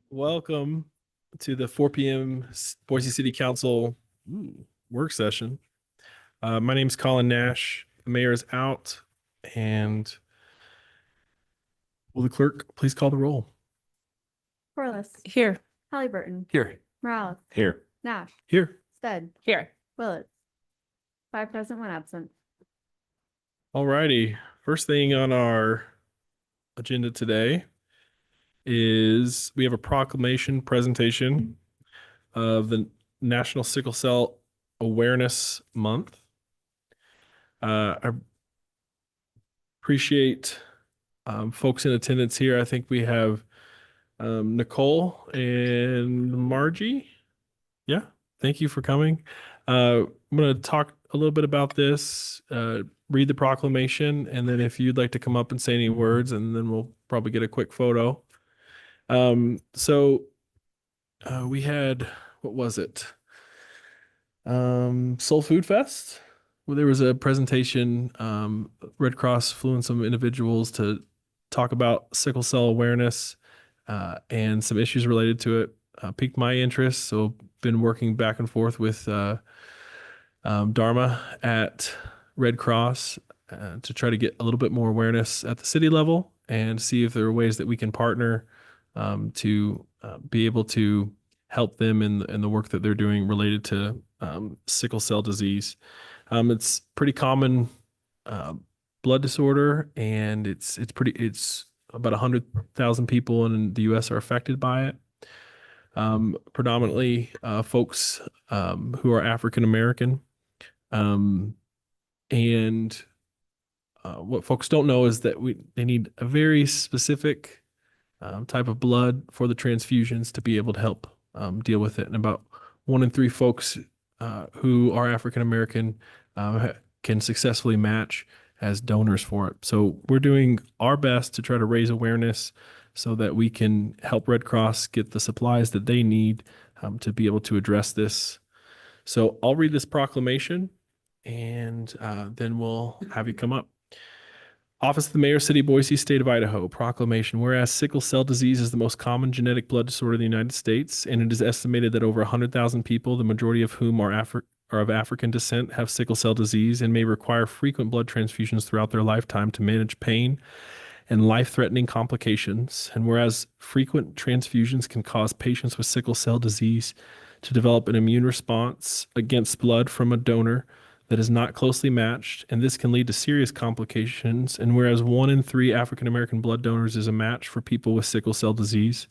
Welcome to the 4 p.m. Boise City Council work session. My name is Colin Nash. The mayor is out, and will the clerk please call the roll? Corliss, Here. Halliburton, Here. Morales, Here. Nash, Here. Stead, Here. Willett. 5 present, 1 absent. All righty. First thing on our agenda today is we have a proclamation presentation of the National Sickle Cell Awareness Month. I appreciate folks in attendance here. I think we have Nicole and Margie. Yeah, thank you for coming. I'm going to talk a little bit about this, read the proclamation, and then if you'd like to come up and say any words, and then we'll probably get a quick photo. We had, what was it? Soul Food Fest. Well, there was a presentation. Red Cross flew in some individuals to talk about sickle cell awareness and some issues related to it. Piqued my interest, so been working back and forth with Dharma at Red Cross to try to get a little bit more awareness at the city level and see if there are ways that we can partner to be able to help them in the work that they're doing related to sickle cell disease. It's pretty common blood disorder, and it's about 100,000 people in the U.S. are affected by it. Predominantly folks who are African American. And what folks don't know is that they need a very specific type of blood for the transfusions to be able to help deal with it. And about 1 in 3 folks who are African American can successfully match as donors for it. So we're doing our best to try to raise awareness so that we can help Red Cross get the supplies that they need to be able to address this. So I'll read this proclamation, and then we'll have you come up. Office of the Mayor, City of Boise, State of Idaho. Proclamation. Whereas sickle cell disease is the most common genetic blood disorder in the United States, and it is estimated that over 100,000 people, the majority of whom are of African descent, have sickle cell disease and may require frequent blood transfusions throughout their lifetime to manage pain and life-threatening complications. And whereas frequent transfusions can cause patients with sickle cell disease to develop an immune response against blood from a donor that is not closely matched, and this can lead to serious complications. And whereas 1 in 3 African American blood donors is a match for people with sickle cell disease,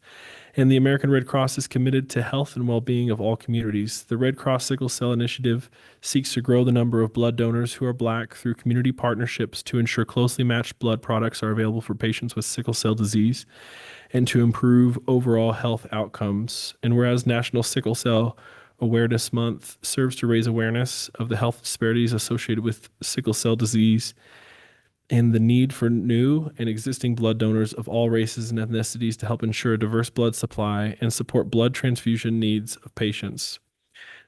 and the American Red Cross is committed to health and well-being of all communities. The Red Cross Sickle Cell Initiative seeks to grow the number of blood donors who are Black through community partnerships to ensure closely matched blood products are available for patients with sickle cell disease and to improve overall health outcomes. And whereas National Sickle Cell Awareness Month serves to raise awareness of the health disparities associated with sickle cell disease and the need for new and existing blood donors of all races and ethnicities to help ensure a diverse blood supply and support blood transfusion needs of patients.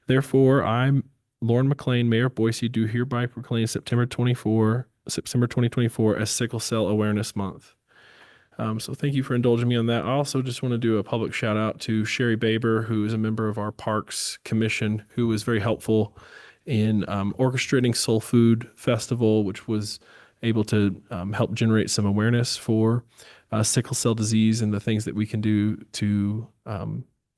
Therefore, I'm Lauren McLean, Mayor of Boise, do hereby proclaim September 2024 as Sickle Cell Awareness Month. So thank you for indulging me on that. I also just want to do a public shout out to Sherry Baber, who is a member of our Parks Commission, who was very helpful in orchestrating Soul Food Festival, which was able to help generate some awareness for sickle cell disease and the things that we can do to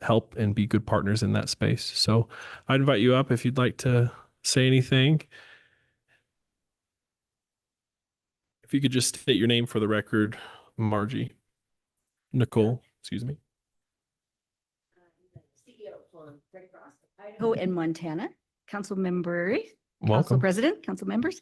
help and be good partners in that space. So I'd invite you up if you'd like to say anything. If you could just state your name for the record, Margie. Nicole, excuse me. CEO for Red Cross Idaho and Montana. Council member, Council Welcome. President, council members.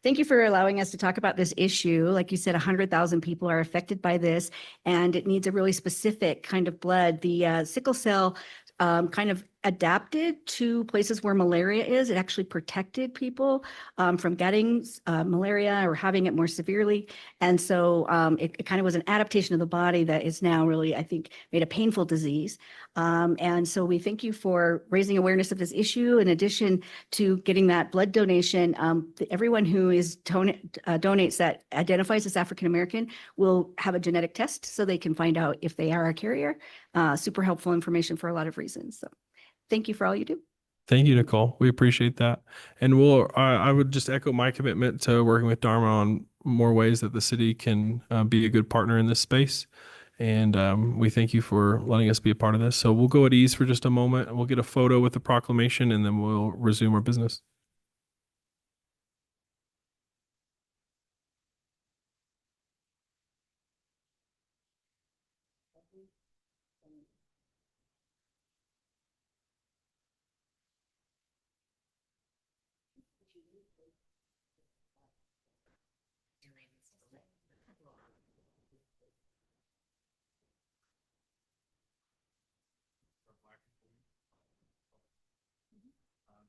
Thank you for allowing us to talk about this issue. Like you said, 100,000 people are affected by this, and it needs a really specific kind of blood. The sickle cell kind of adapted to places where malaria is. It actually protected people from getting malaria or having it more severely. And so it kind of was an adaptation of the body that is now really, I think, made a painful disease. And so we thank you for raising awareness of this issue. In addition to getting that blood donation, everyone who is donates that identifies as African American will have a genetic test so they can find out if they are a carrier. Super helpful information for a lot of reasons. So thank you for all you do. Thank you, Nicole. We appreciate that. And I would just echo my commitment to working with Dharma on more ways that the city can be a good partner in this space. And we thank you for letting us be a part of this. So we'll go at ease for just a moment and we'll get a photo with the proclamation and then we'll resume our business.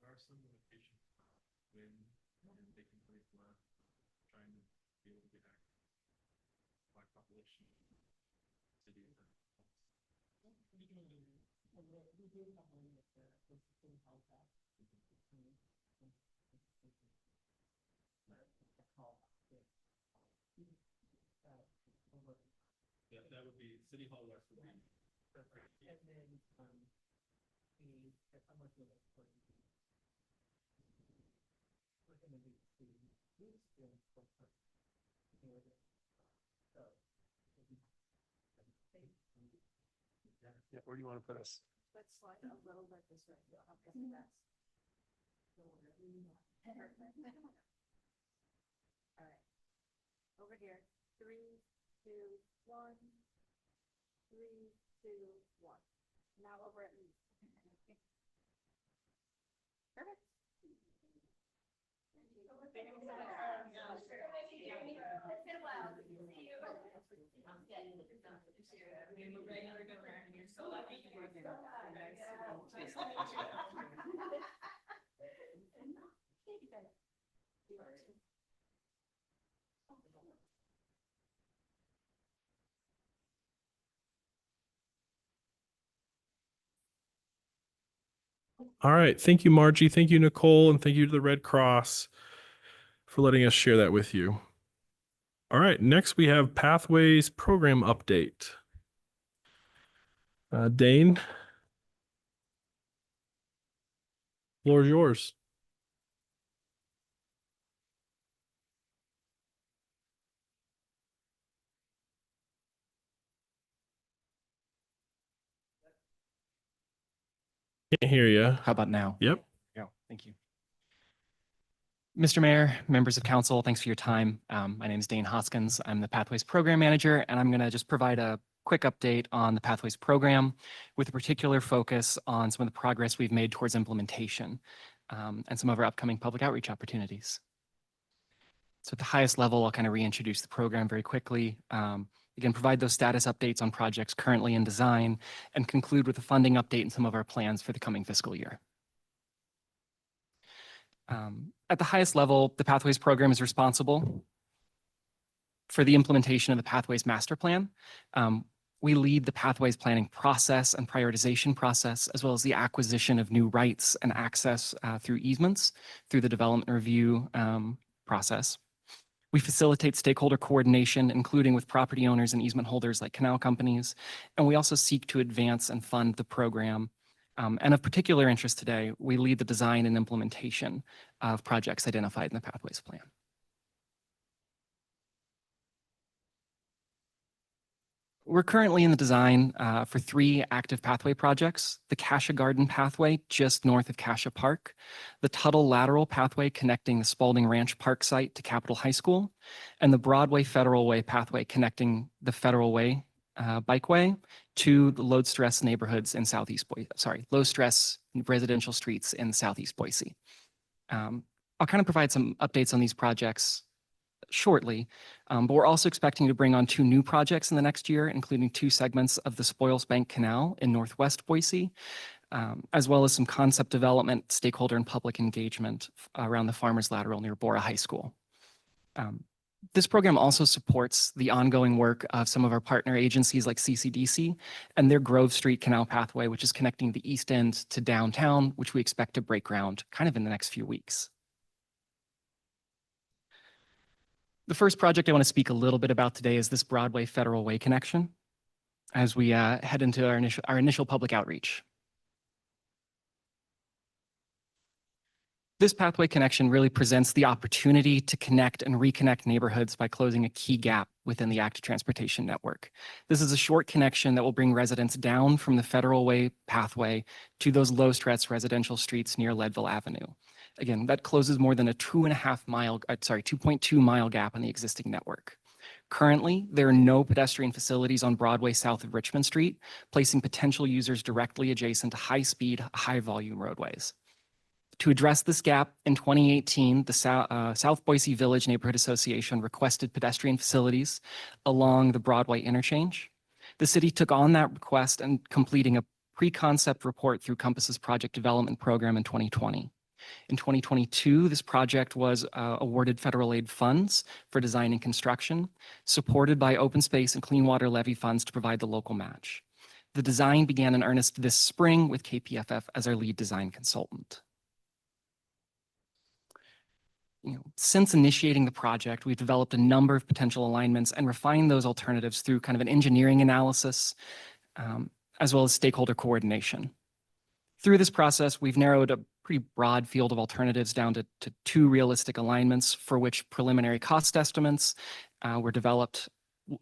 There are some limitations when they can play blood, trying to be able to get access to black population city. Yeah, that would be City Hall West. And then yeah, where do you want to put us? Let's slide a little bit this way. I'll get the best. All right. Over here. 3, 2, 1. 3, 2, 1. Now over at me. Perfect. All right. Thank you, Margie. Thank you, Nicole. And thank you to the Red Cross for letting us share that with you. All right. Next, we have Pathways Program Update. Dane, floor is yours. Can't hear you. How about now? Yep. Yeah, thank you. Mr. Mayor, members of council, thanks for your time. My name is Dane Hoskins. I'm the Pathways Program Manager, and I'm going to just provide a quick update on the Pathways Program with a particular focus on some of the progress we've made towards implementation and some of our upcoming public outreach opportunities. So at the highest level, I'll kind of reintroduce the program very quickly. Again, provide those status updates on projects currently in design and conclude with a funding update and some of our plans for the coming fiscal year. At the highest level, the Pathways program is responsible for the implementation of the Pathways Master Plan. We lead the Pathways planning process and prioritization process, as well as the acquisition of new rights and access through easements through the development review process. We facilitate stakeholder coordination, including with property owners and easement holders like canal companies. And we also seek to advance and fund the program. And of particular interest today, we lead the design and implementation of projects identified in the Pathways Plan. We're currently in the design for 3 active pathway projects: the Cassia Garden Pathway just north of Cassia Park, the Tuttle Lateral Pathway connecting the Spalding Ranch Park site to Capitol High School, and the Broadway Federal Way Pathway connecting the Federal Way Bikeway to the low stress neighborhoods in Southeast Boise, low stress residential streets in Southeast Boise. I'll kind of provide some updates on these projects shortly, but we're also expecting to bring on 2 new projects in the next year, including 2 segments of the Spoils Bank Canal in Northwest Boise, as well as some concept development, stakeholder and public engagement around the Farmers Lateral near Bora High School. This program also supports the ongoing work of some of our partner agencies like CCDC and their Grove Street Canal Pathway, which is connecting the East End to downtown, which we expect to break ground kind of in the next few weeks. The first project I want to speak a little bit about today is this Broadway Federal Way connection as we head into our initial public outreach. This pathway connection really presents the opportunity to connect and reconnect neighborhoods by closing a key gap within the active transportation network. This is a short connection that will bring residents down from the Federal Way pathway to those low-stress residential streets near Leadville Avenue. Again, that closes more than a 2.2 mile gap on the existing network. Currently, there are no pedestrian facilities on Broadway south of Richmond Street, placing potential users directly adjacent to high-speed, high-volume roadways. To address this gap, in 2018, the South Boise Village Neighborhood Association requested pedestrian facilities along the Broadway interchange. The city took on that request and completing a pre-concept report through Compass's project development program in 2020. In 2022, this project was awarded federal aid funds for design and construction, supported by open space and clean water levy funds to provide the local match. The design began in earnest this spring with KPFF as our lead design consultant. Since initiating the project, we've developed a number of potential alignments and refined those alternatives through kind of an engineering analysis, as well as stakeholder coordination. Through this process, we've narrowed a pretty broad field of alternatives down to 2 realistic alignments for which preliminary cost estimates were developed.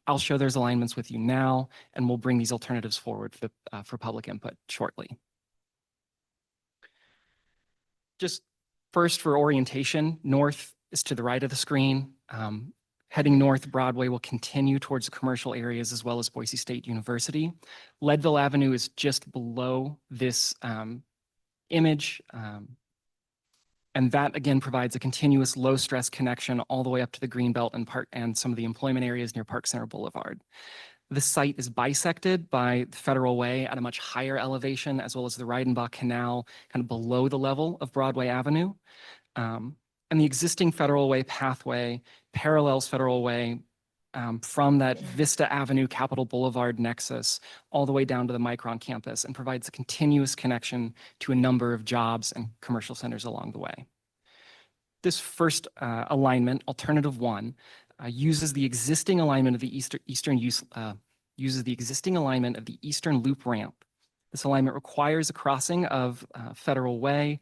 I'll show those alignments with you now, and we'll bring these alternatives forward for public input shortly. Just first, for orientation, north is to the right of the screen. Heading north, Broadway will continue towards commercial areas as well as Boise State University. Leadville Avenue is just below this image. And that again provides a continuous low stress connection all the way up to the Greenbelt and some of the employment areas near Park Center Boulevard. The site is bisected by the Federal Way at a much higher elevation, as well as the Reidenbach Canal kind of below the level of Broadway Avenue. And the existing Federal Way pathway parallels Federal Way from that Vista Avenue Capitol Boulevard nexus all the way down to the Micron campus and provides a continuous connection to a number of jobs and commercial centers along the way. This first alignment, alternative 1, uses the existing alignment of the eastern loop ramp. This alignment requires a crossing of Federal Way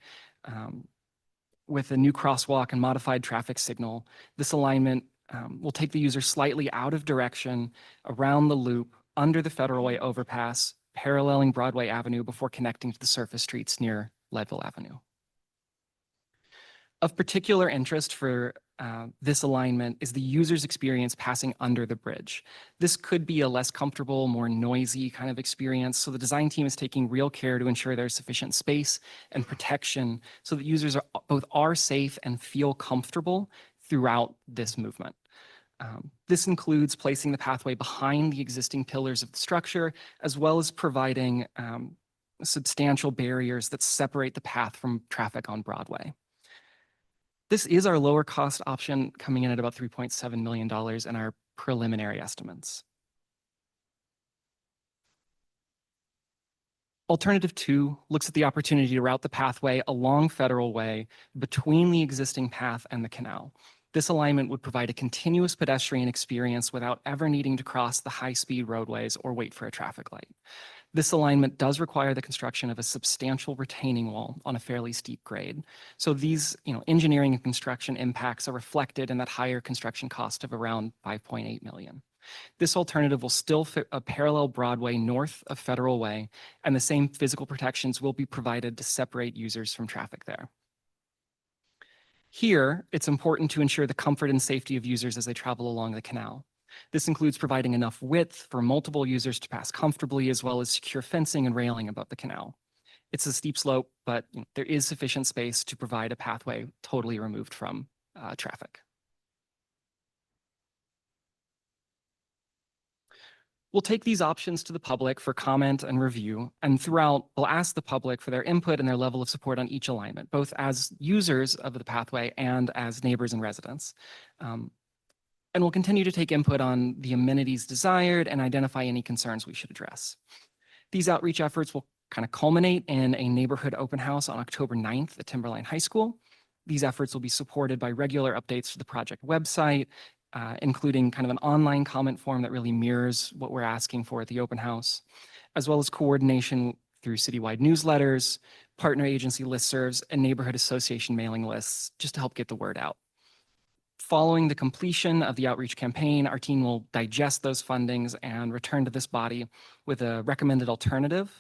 with a new crosswalk and modified traffic signal. This alignment will take the user slightly out of direction around the loop under the Federal Way overpass, paralleling Broadway Avenue before connecting to the surface streets near Leadville Avenue. Of particular interest for this alignment is the user's experience passing under the bridge. This could be a less comfortable, more noisy kind of experience, so the design team is taking real care to ensure there's sufficient space and protection so that users are safe and feel comfortable throughout this movement. This includes placing the pathway behind the existing pillars of the structure, as well as providing substantial barriers that separate the path from traffic on Broadway. This is our lower cost option, coming in at about $3.7 million in our preliminary estimates. Alternative 2 looks at the opportunity to route the pathway along Federal Way between the existing path and the canal. This alignment would provide a continuous pedestrian experience without ever needing to cross the high-speed roadways or wait for a traffic light. This alignment does require the construction of a substantial retaining wall on a fairly steep grade. So these engineering and construction impacts are reflected in that higher construction cost of around $5.8 million. This alternative will still fit a parallel Broadway north of Federal Way, and the same physical protections will be provided to separate users from traffic there. Here, it's important to ensure the comfort and safety of users as they travel along the canal. This includes providing enough width for multiple users to pass comfortably, as well as secure fencing and railing above the canal. It's a steep slope, but there is sufficient space to provide a pathway totally removed from traffic. We'll take these options to the public for comment and review, and throughout, we'll ask the public for their input and their level of support on each alignment, both as users of the pathway and as neighbors and residents. And we'll continue to take input on the amenities desired and identify any concerns we should address. These outreach efforts will kind of culminate in a neighborhood open house on October 9th at Timberline High School. These efforts will be supported by regular updates to the project website, including kind of an online comment form that really mirrors what we're asking for at the open house, as well as coordination through citywide newsletters, partner agency listservs, and neighborhood association mailing lists, just to help get the word out. Following the completion of the outreach campaign, our team will digest those fundings and return to this body with a recommended alternative.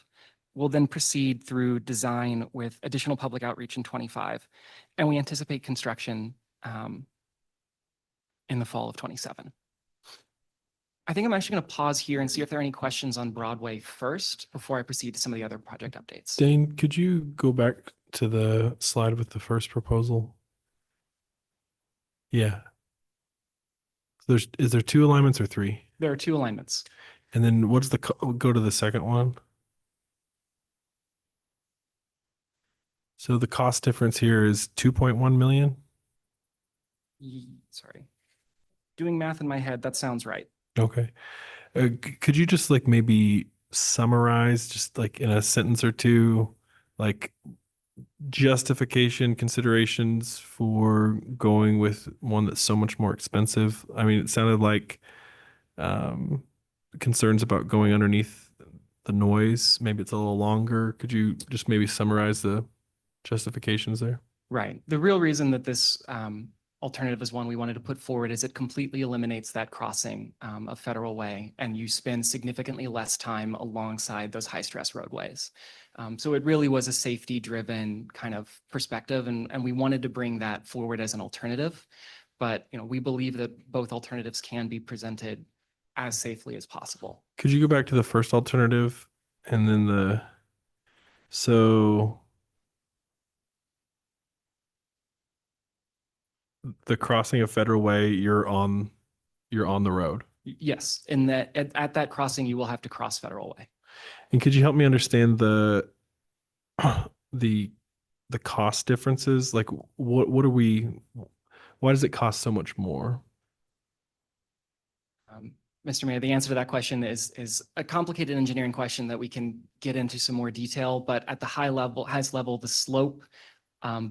We'll then proceed through design with additional public outreach in 25, and we anticipate construction in the fall of 27. I think I'm actually going to pause here and see if there are any questions on Broadway first before I proceed to some of the other project updates. Dane, could you go back to the slide with the first proposal? Yeah. Is there 2 alignments or 3? There are 2 alignments. And then what's go to the second one? So the cost difference here is 2.1 million? Sorry. Doing math in my head, that sounds right. Okay. Could you just like maybe summarize just like in a sentence or 2, like justification considerations for going with one that's so much more expensive? I mean, it sounded like concerns about going underneath the noise. Maybe it's a little longer. Could you just maybe summarize the justifications there? Right. The real reason that this alternative is one we wanted to put forward is it completely eliminates that crossing of Federal Way, and you spend significantly less time alongside those high-stress roadways. So it really was a safety-driven kind of perspective, and we wanted to bring that forward as an alternative. But we believe that both alternatives can be presented as safely as possible. Could you go back to the first alternative and then so the crossing of Federal Way, you're on the road. Yes, in that at that crossing, you will have to cross Federal Way. And could you help me understand the cost differences? Like what are why does it cost so much more? Mr. Mayor, the answer to that question is a complicated engineering question that we can get into some more detail, but at the highest level, the slope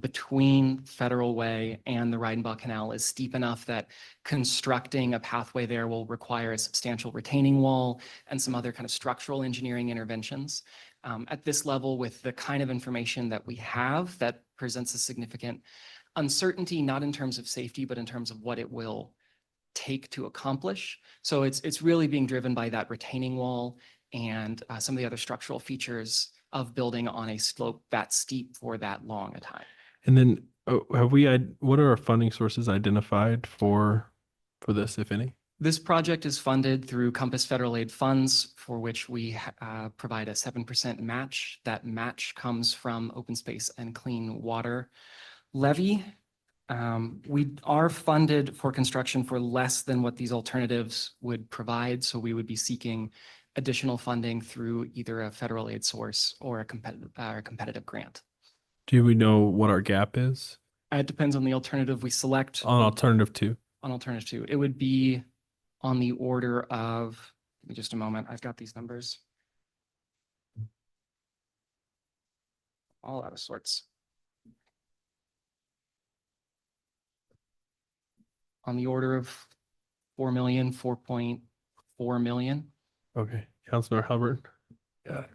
between Federal Way and the Reidenbach Canal is steep enough that constructing a pathway there will require a substantial retaining wall and some other kind of structural engineering interventions. At this level, with the kind of information that we have, that presents a significant uncertainty, not in terms of safety, but in terms of what it will take to accomplish. So it's really being driven by that retaining wall and some of the other structural features of building on a slope that steep for that long a time. And then what are our funding sources identified for this, if any? This project is funded through Compass federal aid funds, for which we provide a 7% match. That match comes from Open Space and Clean Water levy. We are funded for construction for less than what these alternatives would provide. So we would be seeking additional funding through either a federal aid source or a competitive grant. Do we know what our gap is? It depends on the alternative we select. On alternative 2. On alternative 2, it would be on the order of, give me just a moment, I've got these numbers all out of sorts. On the order of 4 million, 4.4 million. Okay, Councilor Hubbard.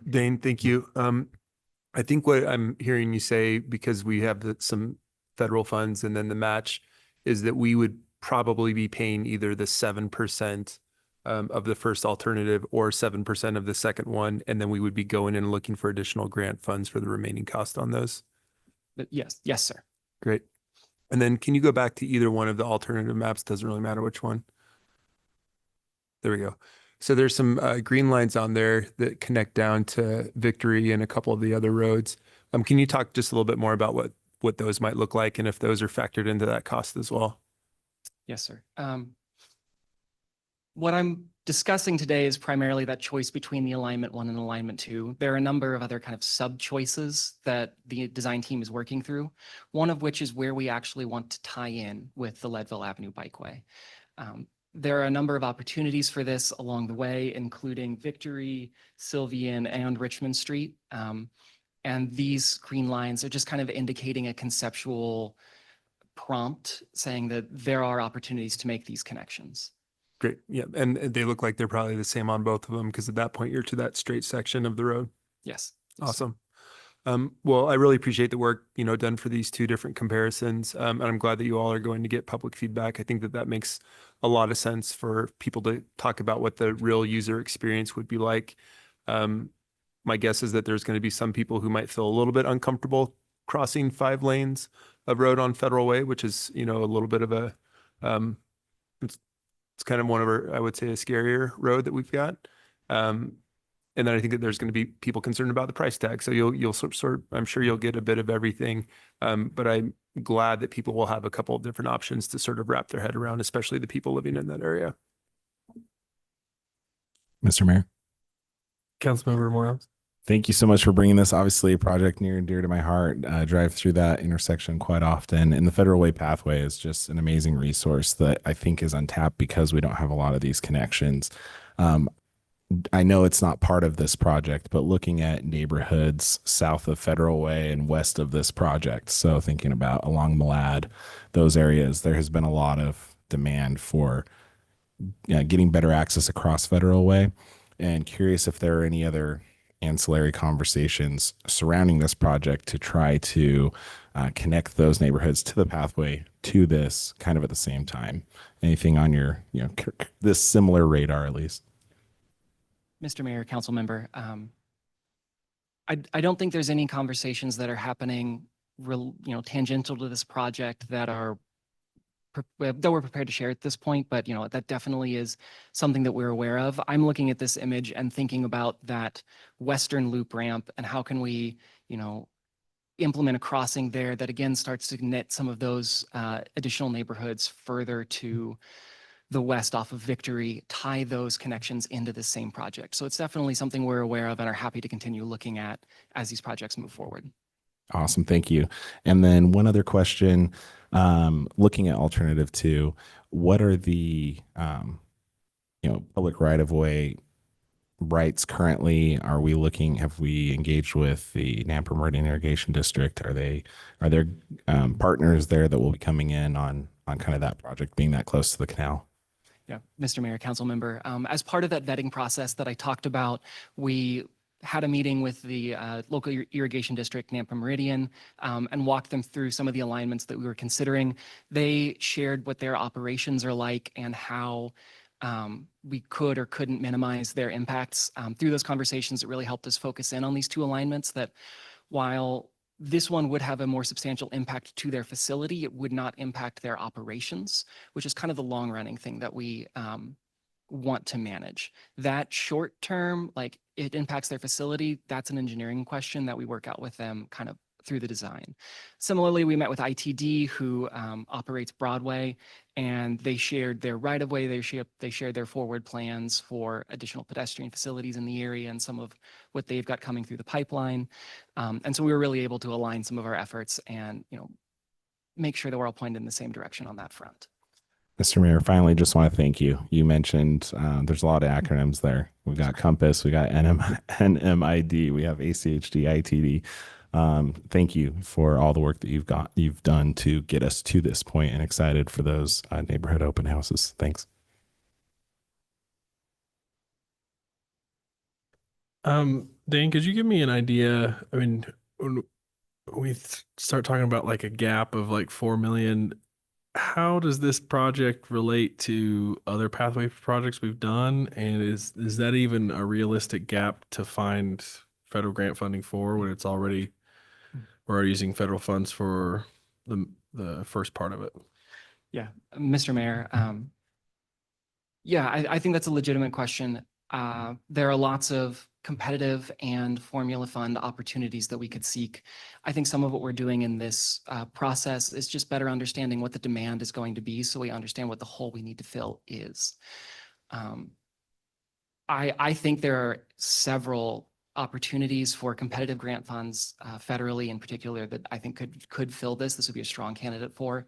Dane, thank you. I think what I'm hearing you say, because we have some federal funds and then the match, is that we would probably be paying either the 7% of the first alternative or 7% of the second one, and then we would be going in and looking for additional grant funds for the remaining cost on those. But yes, sir. Great. And then can you go back to either one of the alternative maps? Doesn't really matter which one. There we go. So there's some green lines on there that connect down to Victory and a couple of the other roads. Can you talk just a little bit more about what those might look like and if those are factored into that cost as well? Yes, sir. What I'm discussing today is primarily that choice between the alignment 1 and alignment 2. There are a number of other kind of sub choices that the design team is working through, one of which is where we actually want to tie in with the Leadville Avenue Bikeway. There are a number of opportunities for this along the way, including Victory, Sylvian, and Richmond Street. And these green lines are just kind of indicating a conceptual prompt saying that there are opportunities to make these connections. Great. Yeah. And they look like they're probably the same on both of them because at that point you're to that straight section of the road. Yes. Awesome. Well, I really appreciate the work, done for these two different comparisons. And I'm glad that you all are going to get public feedback. I think that that makes a lot of sense for people to talk about what the real user experience would be like. My guess is that there's going to be some people who might feel a little bit uncomfortable crossing 5 lanes of road on Federal Way, which is, a little bit of a, it's kind of one of our, I would say, a scarier road that we've got. And then I think that there's going to be people concerned about the price tag. So you'll I'm sure you'll get a bit of everything. But I'm glad that people will have a couple of different options to sort of wrap their head around, especially the people living in that area. Mr. Mayor, Councilmember Morales. thank you so much for bringing this. Obviously, a project near and dear to my heart. I drive through that intersection quite often, and the Federal Way pathway is just an amazing resource that I think is untapped because we don't have a lot of these connections. I know it's not part of this project, but looking at neighborhoods south of Federal Way and west of this project, so thinking about along Malad, those areas, there has been a lot of demand for getting better access across Federal Way. And curious if there are any other ancillary conversations surrounding this project to try to connect those neighborhoods to the pathway to this kind of at the same time. Anything on your, this similar radar at least? Mr. Mayor, council member, I don't think there's any conversations that are happening tangential to this project that we're prepared to share at this point, but that definitely is something that we're aware of. I'm looking at this image and thinking about that western loop ramp and how can we, implement a crossing there that again starts to knit some of those additional neighborhoods further to the west off of Victory, tie those connections into the same project. So it's definitely something we're aware of and are happy to continue looking at as these projects move forward. Awesome. Thank you. And then one other question, looking at alternative 2, what are the, public right of way rights currently? Have we engaged with the Nampa Meridian Irrigation District? Are there partners there that will be coming in on kind of that project being that close to the canal? Yeah, Mr. Mayor, council member, as part of that vetting process that I talked about, we had a meeting with the local irrigation district, Nampa Meridian, and walked them through some of the alignments that we were considering. They shared what their operations are like and how we could or couldn't minimize their impacts. Through those conversations, it really helped us focus in on these 2 alignments that while this one would have a more substantial impact to their facility, it would not impact their operations, which is kind of the long running thing that we want to manage. That short term, like it impacts their facility, that's an engineering question that we work out with them kind of through the design. Similarly, we met with ITD who operates Broadway, and they shared their right of way. They shared their forward plans for additional pedestrian facilities in the area and some of what they've got coming through the pipeline. And so we were really able to align some of our efforts and make sure that we're all pointed in the same direction on that front. Mr. Mayor, finally, just want to thank you. You mentioned there's a lot of acronyms there. We got Compass, we got NMID, we have ACHD, ITD. Thank you for all the work that you've done to get us to this point, and excited for those neighborhood open houses. Thanks. Dane, could you give me an idea? I mean, when we start talking about like a gap of like 4 million, how does this project relate to other pathway projects we've done? And is that even a realistic gap to find federal grant funding for when it's already, we're already using federal funds for the first part of it? Yeah, Mr. Mayor. I think that's a legitimate question. There are lots of competitive and formula fund opportunities that we could seek. I think some of what we're doing in this process is just better understanding what the demand is going to be so we understand what the hole we need to fill is. I think there are several opportunities for competitive grant funds, federally in particular, that I think could fill this. This would be a strong candidate for.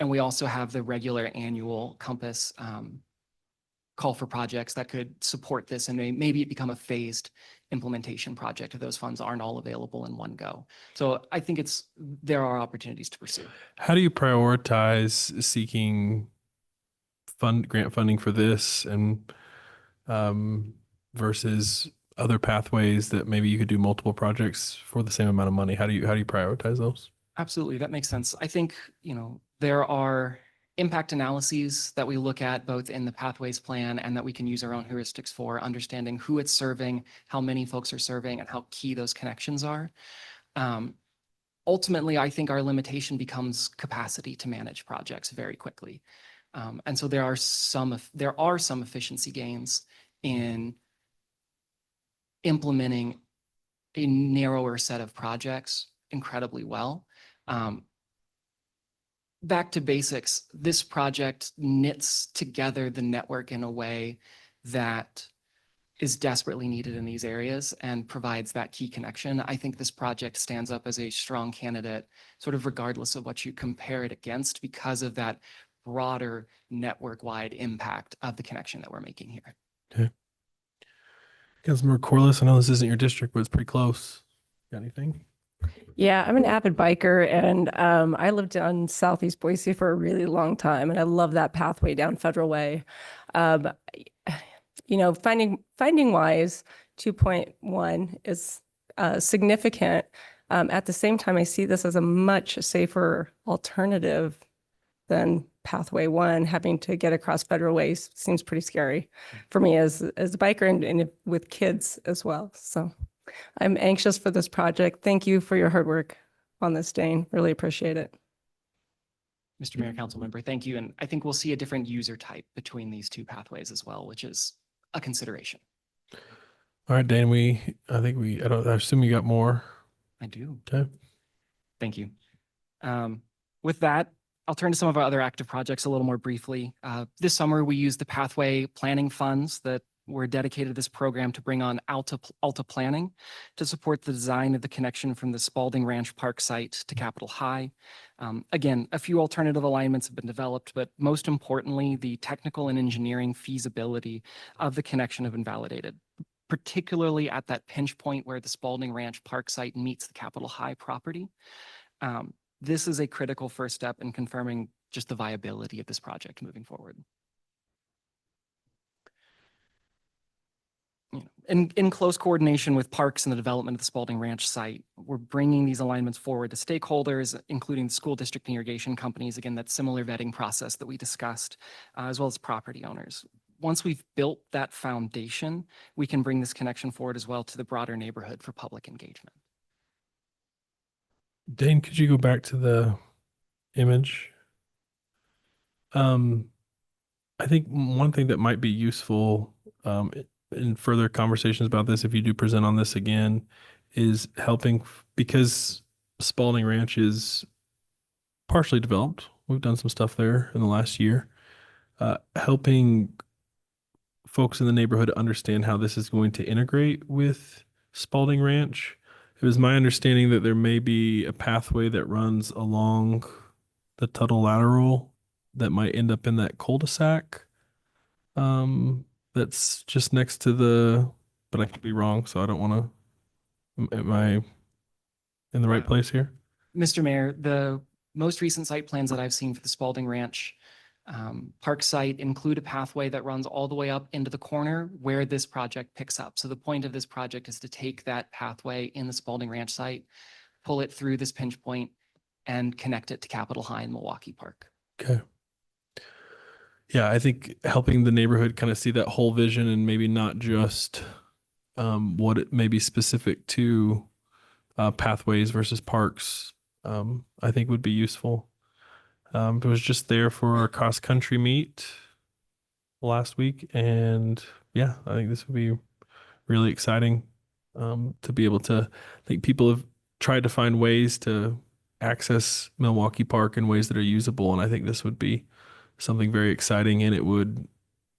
And we also have the regular annual Compass call for projects that could support this, and maybe it become a phased implementation project if those funds aren't all available in one go. So I think there are opportunities to pursue. How do you prioritize seeking grant funding for this and versus other pathways that maybe you could do multiple projects for the same amount of money? How do you prioritize those? Absolutely, that makes sense. I think, there are impact analyses that we look at both in the pathways plan and that we can use our own heuristics for understanding who it's serving, how many folks are serving, and how key those connections are. Ultimately, I think our limitation becomes capacity to manage projects very quickly. And so there are some efficiency gains in implementing a narrower set of projects incredibly well. Back to basics, this project knits together the network in a way that is desperately needed in these areas and provides that key connection. I think this project stands up as a strong candidate, sort of regardless of what you compare it against, because of that broader network-wide impact of the connection that we're making here. Okay. Councilmember Corliss, I know this isn't your district, but it's pretty close. Got anything? Yeah, I'm an avid biker, and I lived on Southeast Boise for a really long time, and I love that pathway down Federal Way. Finding wise, 2.1 is significant. At the same time, I see this as a much safer alternative than Pathway 1. Having to get across Federal Way seems pretty scary for me as a biker and with kids as well. So I'm anxious for this project. Thank you for your hard work on this, Dane. Really appreciate it. Mr. Mayor, Council Member, thank you. And I think we'll see a different user type between these two pathways as well, which is a consideration. All right, Dan, I assume you got more. I do. Okay. Thank you. With that, I'll turn to some of our other active projects a little more briefly. This summer, we used the pathway planning funds that were dedicated to this program to bring on Alta Planning to support the design of the connection from the Spalding Ranch Park site to Capitol High. Again, a few alternative alignments have been developed, but most importantly, the technical and engineering feasibility of the connection have been validated, particularly at that pinch point where the Spalding Ranch Park site meets the Capitol High property. This is a critical first step in confirming just the viability of this project moving forward. In close coordination with parks and the development of the Spalding Ranch site, we're bringing these alignments forward to stakeholders, including school district and irrigation companies. Again, that similar vetting process that we discussed, as well as property owners. Once we've built that foundation, we can bring this connection forward as well to the broader neighborhood for public engagement. Dane, could you go back to the image? I think one thing that might be useful in further conversations about this, if you do present on this again, is helping, because Spalding Ranch is partially developed. We've done some stuff there in the last year, helping folks in the neighborhood understand how this is going to integrate with Spalding Ranch. It was my understanding that there may be a pathway that runs along the Tuttle Lateral that might end up in that cul-de-sac. That's just next to but I could be wrong, so I don't want to. Am I in the right place here? Mr. Mayor, the most recent site plans that I've seen for the Spalding Ranch park site include a pathway that runs all the way up into the corner where this project picks up. So the point of this project is to take that pathway in the Spalding Ranch site, pull it through this pinch point, and connect it to Capitol High in Milwaukee Park. Okay. Yeah, I think helping the neighborhood kind of see that whole vision and maybe not just what it may be specific to pathways versus parks, I think would be useful. It was just there for our cross country meet last week, and yeah, I think this would be really exciting to be able to. I think people have tried to find ways to access Milwaukee Park in ways that are usable, and I think this would be something very exciting, and it would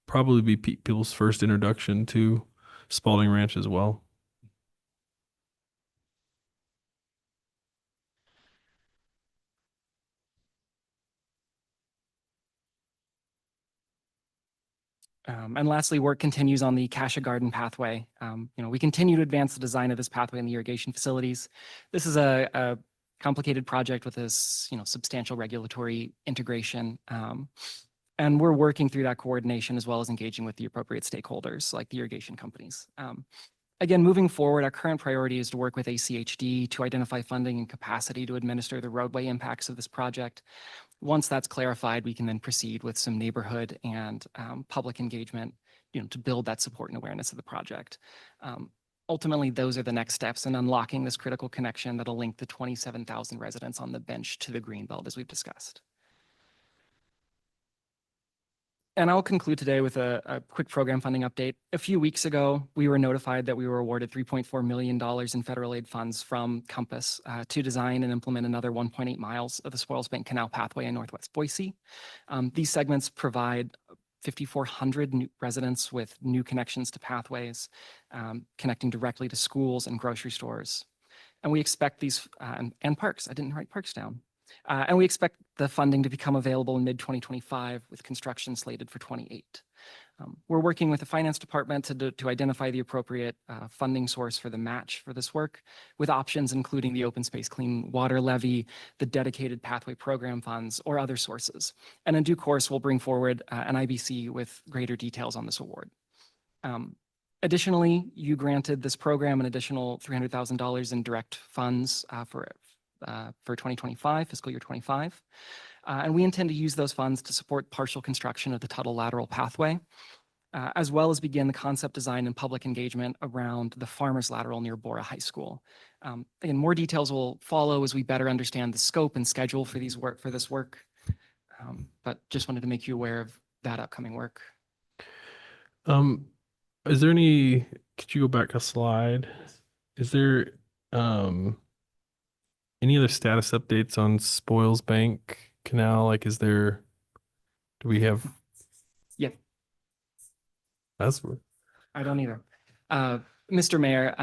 probably be people's first introduction to Spalding Ranch as well. And lastly, work continues on the Cassia Garden pathway. We continue to advance the design of this pathway and the irrigation facilities. This is a complicated project with this, substantial regulatory integration. And we're working through that coordination as well as engaging with the appropriate stakeholders like the irrigation companies. Again, moving forward, our current priority is to work with ACHD to identify funding and capacity to administer the roadway impacts of this project. Once that's clarified, we can then proceed with some neighborhood and public engagement, to build that support and awareness of the project. Ultimately, those are the next steps in unlocking this critical connection that'll link the 27,000 residents on the bench to the Greenbelt, as we've discussed. And I'll conclude today with a quick program funding update. A few weeks ago, we were notified that we were awarded $3.4 million in federal aid funds from Compass to design and implement another 1.8 miles of the Spoils Bank Canal pathway in Northwest Boise. These segments provide 5,400 new residents with new connections to pathways, connecting directly to schools and grocery stores. And we expect these, and parks, I didn't write parks down. And we expect the funding to become available in mid-2025 with construction slated for 28. We're working with the finance department to identify the appropriate funding source for the match for this work, with options including the Open Space Clean Water Levy, the dedicated pathway program funds, or other sources. And in due course, we'll bring forward an IBC with greater details on this award. Additionally, you granted this program an additional $300,000 in direct funds for 2025, fiscal year 25. And we intend to use those funds to support partial construction of the Tuttle lateral pathway, as well as begin the concept design and public engagement around the farmer's lateral near Bora High School. Again, more details will follow as we better understand the scope and schedule for this work. But just wanted to make you aware of that upcoming work. Is there any, could you go back a slide? Is there any other status updates on Spoils Bank Canal? Like, do we have? Yeah. That's. I don't either. Mr. Mayor,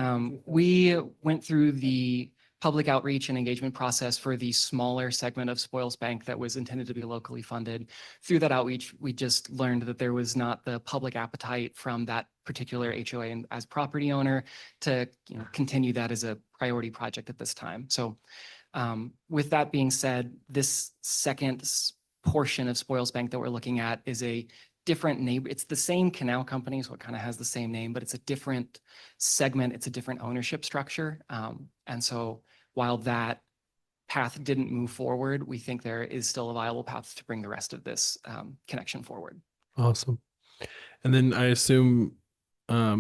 we went through the public outreach and engagement process for the smaller segment of Spoils Bank that was intended to be locally funded. Through that outreach, we just learned that there was not the public appetite from that particular HOA and as property owner to continue that as a priority project at this time. So with that being said, this second portion of Spoils Bank that we're looking at is a different neighbor. It's the same canal company, so it kind of has the same name, but it's a different segment. It's a different ownership structure. And so while that path didn't move forward, we think there is still a viable path to bring the rest of this connection forward. Awesome. And then I assume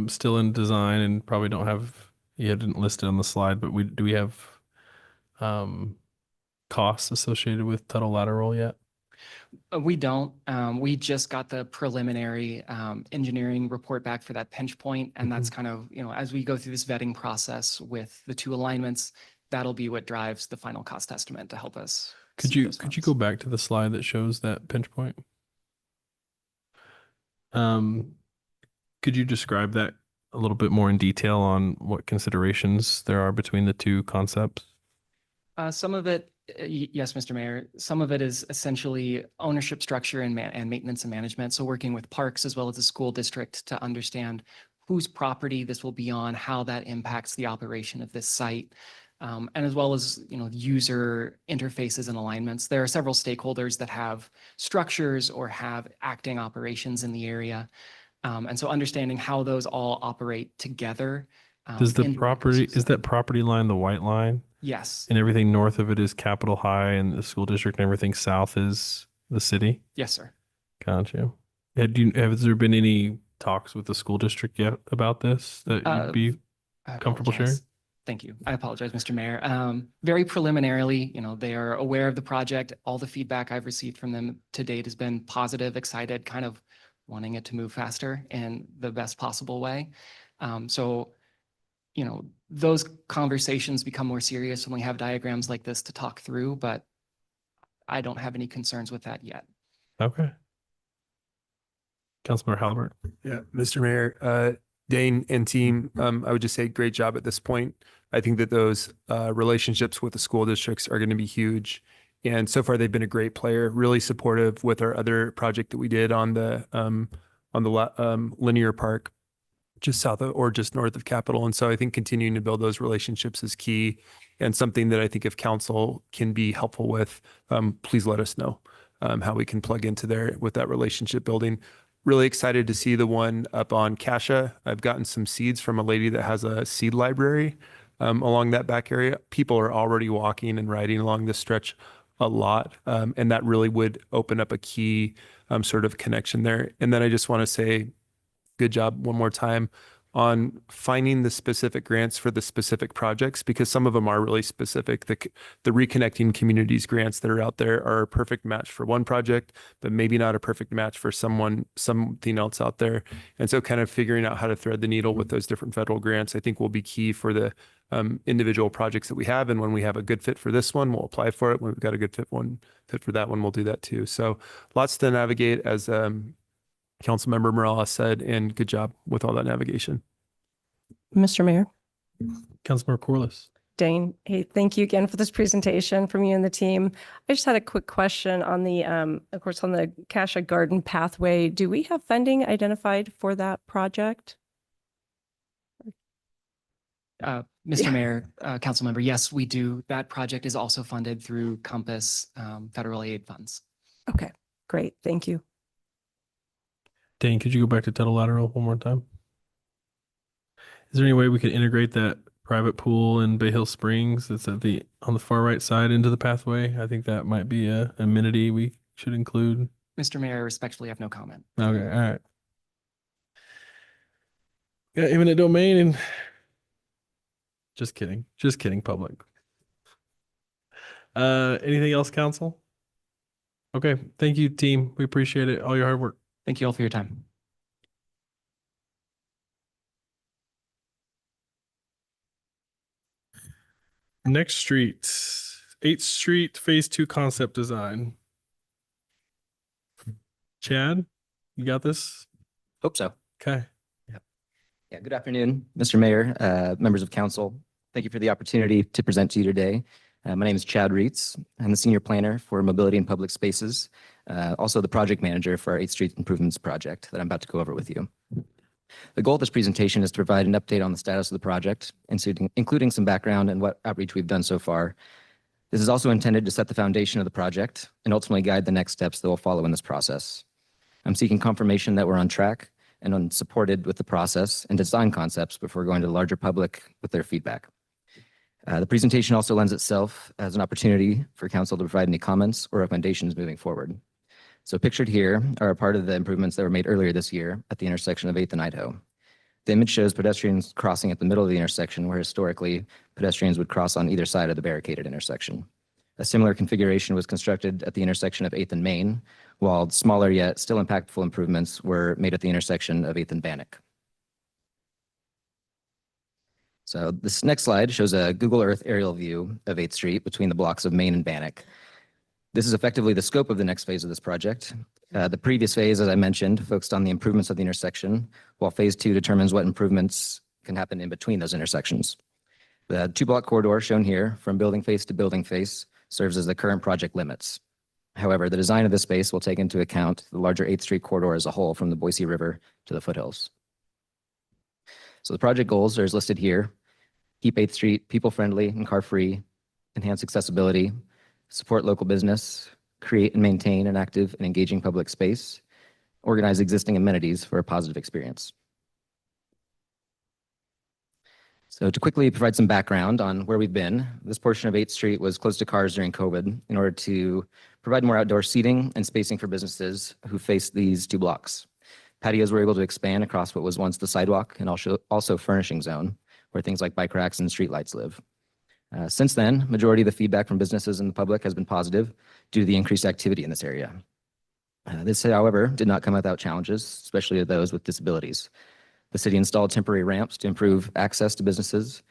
still in design and probably don't have, you didn't list it on the slide, but do we have costs associated with Tuttle lateral yet? We don't. We just got the preliminary engineering report back for that pinch point, and that's kind of, as we go through this vetting process with the two alignments, that'll be what drives the final cost estimate to help us. Could you go back to the slide that shows that pinch point? Could you describe that a little bit more in detail on what considerations there are between the two concepts? Some of it, yes, Mr. Mayor, some of it is essentially ownership structure and maintenance and management. So working with parks as well as the school district to understand whose property this will be on, how that impacts the operation of this site, and as well as, user interfaces and alignments. There are several stakeholders that have structures or have acting operations in the area. And so understanding how those all operate together. Is that property line the white line? Yes. And everything north of it is Capitol High and the school district, and everything south is the city? Yes, sir. Gotcha. Has there been any talks with the school district yet about this that you'd be comfortable sharing? Thank you. I apologize, Mr. Mayor. Very preliminarily, they are aware of the project. All the feedback I've received from them to date has been positive, excited, kind of wanting it to move faster in the best possible way. So those conversations become more serious when we have diagrams like this to talk through, but I don't have any concerns with that yet. Okay. Councilmember Halliburton. Yeah, Mr. Mayor, Dane and team, I would just say great job at this point. I think that those relationships with the school districts are going to be huge. And so far, they've been a great player, really supportive with our other project that we did on the linear park, just south of or just north of Capitol. And so I think continuing to build those relationships is key and something that I think if council can be helpful with, please let us know how we can plug into there with that relationship building. Really excited to see the one up on Cassia. I've gotten some seeds from a lady that has a seed library along that back area. People are already walking and riding along this stretch a lot. And that really would open up a key sort of connection there. And then I just want to say, good job one more time on finding the specific grants for the specific projects, because some of them are really specific. The Reconnecting Communities grants that are out there are a perfect match for one project, but maybe not a perfect match for something else out there. And so kind of figuring out how to thread the needle with those different federal grants, I think will be key for the individual projects that we have. And when we have a good fit for this one, we'll apply for it. When we've got a good fit for that one, we'll do that too. So lots to navigate, as Councilmember Morales said, and good job with all that navigation. Mr. Mayor, Councilmember Corliss. Dane, hey, thank you again for this presentation from you and the team. I just had a quick question on the, of course, on the Cassia Garden pathway. Do we have funding identified for that project? Mr. Mayor, council member, yes, we do. That project is also funded through Compass federal aid funds. Okay, great. Thank you. Dane, could you go back to Tuttle Lateral one more time? Is there any way we could integrate that private pool in Bay Hill Springs that's on the far right side into the pathway? I think that might be a amenity we should include. Mr. Mayor, I respectfully have no comment. Okay, all right. Yeah, eminent domain and just kidding, public. Anything else, council? Okay, thank you, team. We appreciate it. All your hard work. Thank you all for your time. Next street, 8th Street, Phase 2 concept design. Chad, you got this? Hope so. Okay. Yeah, good afternoon, Mr. Mayor, members of council. Thank you for the opportunity to present to you today. My name is Chad Reitz. I'm the senior planner for mobility and public spaces, also the project manager for our 8th Street Improvements project that I'm about to go over with you. The goal of this presentation is to provide an update on the status of the project, including some background and what outreach we've done so far. This is also intended to set the foundation of the project and ultimately guide the next steps that will follow in this process. I'm seeking confirmation that we're on track and supported with the process and design concepts before going to the larger public with their feedback. The presentation also lends itself as an opportunity for council to provide any comments or recommendations moving forward. So pictured here are a part of the improvements that were made earlier this year at the intersection of 8th and Idaho. The image shows pedestrians crossing at the middle of the intersection, where historically pedestrians would cross on either side of the barricaded intersection. A similar configuration was constructed at the intersection of 8th and Main, while smaller yet still impactful improvements were made at the intersection of 8th and Bannock. So this next slide shows a Google Earth aerial view of 8th Street between the blocks of Main and Bannock. This is effectively the scope of the next phase of this project. The previous phase, as I mentioned, focused on the improvements of the intersection, while phase 2 determines what improvements can happen in between those intersections. The 2-block corridor shown here from building face to building face serves as the current project limits. However, the design of this space will take into account the larger 8th Street corridor as a whole from the Boise River to the foothills. So the project goals are as listed here: keep 8th Street people-friendly and car-free, enhance accessibility, support local business, create and maintain an active and engaging public space, organize existing amenities for a positive experience. So to quickly provide some background on where we've been, this portion of 8th Street was closed to cars during COVID in order to provide more outdoor seating and spacing for businesses who face these 2 blocks. Patios were able to expand across what was once the sidewalk and also furnishing zone, where things like bike racks and streetlights live. Since then, majority of the feedback from businesses and the public has been positive due to the increased activity in this area. This, however, did not come without challenges, especially to those with disabilities. The city installed temporary ramps to improve access to businesses,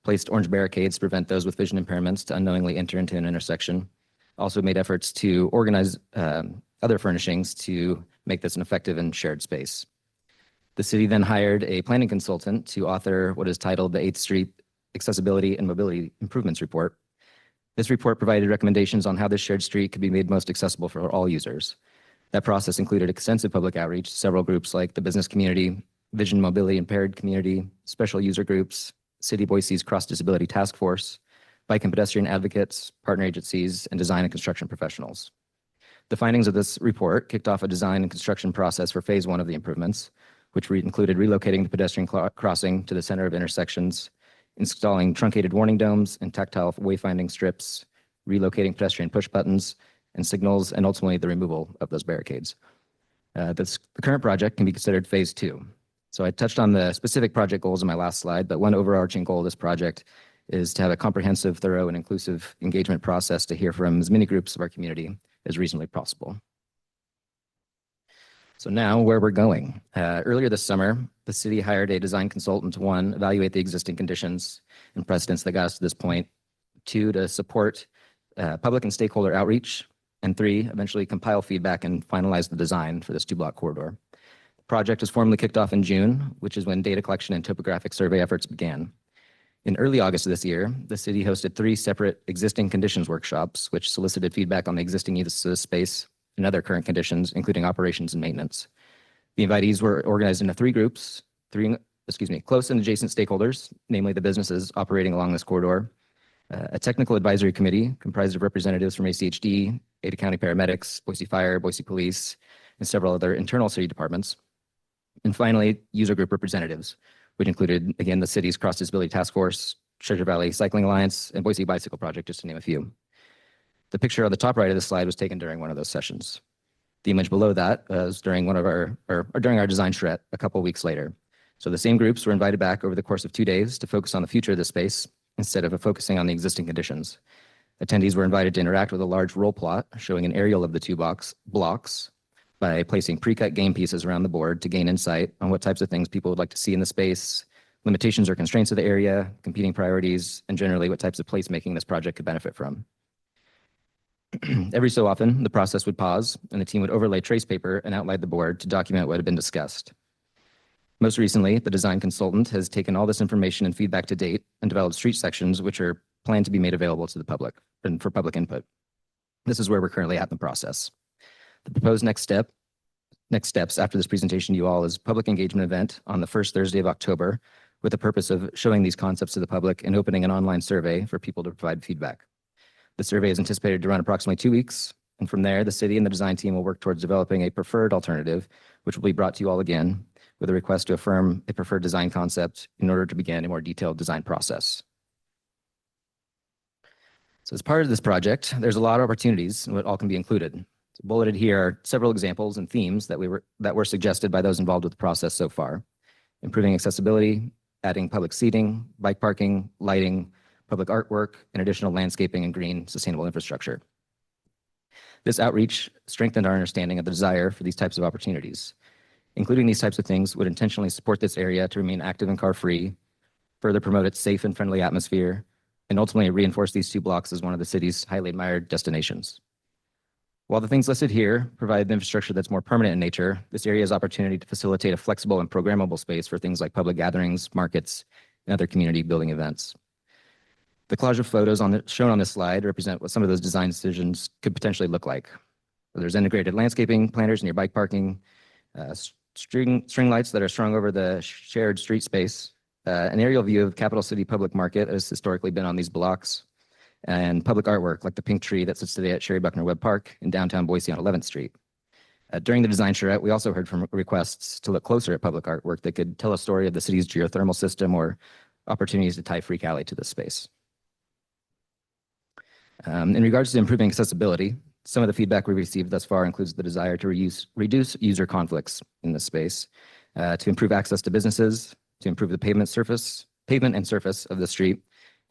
placed orange barricades to prevent those with vision impairments to unknowingly enter into an intersection, also made efforts to organize other furnishings to make this an effective and shared space. The city then hired a planning consultant to author what is titled the 8th Street Accessibility and Mobility Improvements Report. This report provided recommendations on how this shared street could be made most accessible for all users. That process included extensive public outreach to several groups like the business community, vision mobility impaired community, special user groups, City Boise's Cross Disability Task Force, bike and pedestrian advocates, partner agencies, and design and construction professionals. The findings of this report kicked off a design and construction process for phase 1 of the improvements, which included relocating the pedestrian crossing to the center of intersections, installing truncated warning domes and tactile wayfinding strips, relocating pedestrian push buttons and signals, and ultimately the removal of those barricades. The current project can be considered phase 2. So I touched on the specific project goals in my last slide, but one overarching goal of this project is to have a comprehensive, thorough, and inclusive engagement process to hear from as many groups of our community as reasonably possible. So now where we're going. Earlier this summer, the city hired a design consultant to 1, evaluate the existing conditions and precedents that got us to this point, 2, to support public and stakeholder outreach, and 3, eventually compile feedback and finalize the design for this 2-block corridor. The project was formally kicked off in June, which is when data collection and topographic survey efforts began. In early August of this year, the city hosted 3 separate existing conditions workshops, which solicited feedback on the existing use of the space and other current conditions, including operations and maintenance. The invitees were organized into 3 groups, close and adjacent stakeholders, namely the businesses operating along this corridor, a technical advisory committee comprised of representatives from ACHD, Ada County Paramedics, Boise Fire, Boise Police, and several other internal city departments. And finally, user group representatives, which included, again, the city's Cross Disability Task Force, Treasure Valley Cycling Alliance, and Boise Bicycle Project, just to name a few. The picture on the top right of the slide was taken during one of those sessions. The image below that was during during our design charrette a couple weeks later. So the same groups were invited back over the course of 2 days to focus on the future of the space instead of focusing on the existing conditions. Attendees were invited to interact with a large roll plot showing an aerial of the 2 blocks by placing pre-cut game pieces around the board to gain insight on what types of things people would like to see in the space, limitations or constraints of the area, competing priorities, and generally what types of placemaking this project could benefit from. Every so often, the process would pause and the team would overlay trace paper and outline the board to document what had been discussed. Most recently, the design consultant has taken all this information and feedback to date and developed street sections which are planned to be made available to the public and for public input. This is where we're currently at in the process. The proposed next steps after this presentation to you all is public engagement event on the first Thursday of October with the purpose of showing these concepts to the public and opening an online survey for people to provide feedback. The survey is anticipated to run approximately 2 weeks, and from there, the city and the design team will work towards developing a preferred alternative, which will be brought to you all again with a request to affirm a preferred design concept in order to begin a more detailed design process. So as part of this project, there's a lot of opportunities and what all can be included. So bulleted here are several examples and themes that were suggested by those involved with the process so far. Improving accessibility, adding public seating, bike parking, lighting, public artwork, and additional landscaping and green sustainable infrastructure. This outreach strengthened our understanding of the desire for these types of opportunities. Including these types of things would intentionally support this area to remain active and car-free, further promote its safe and friendly atmosphere, and ultimately reinforce these 2 blocks as one of the city's highly admired destinations. While the things listed here provide the infrastructure that's more permanent in nature, this area's opportunity to facilitate a flexible and programmable space for things like public gatherings, markets, and other community building events. The collage of photos shown on this slide represent what some of those design decisions could potentially look like. There's integrated landscaping planters near bike parking, string lights that are strung over the shared street space, an aerial view of Capital City Public Market has historically been on these blocks, and public artwork like the pink tree that sits today at Sherry Buckner Webb Park in downtown Boise on 11th Street. During the design charrette, we also heard from requests to look closer at public artwork that could tell a story of the city's geothermal system or opportunities to tie Freak Alley to this space. In regards to improving accessibility, some of the feedback we received thus far includes the desire to reduce user conflicts in this space, to improve access to businesses, to improve the pavement and surface of the street,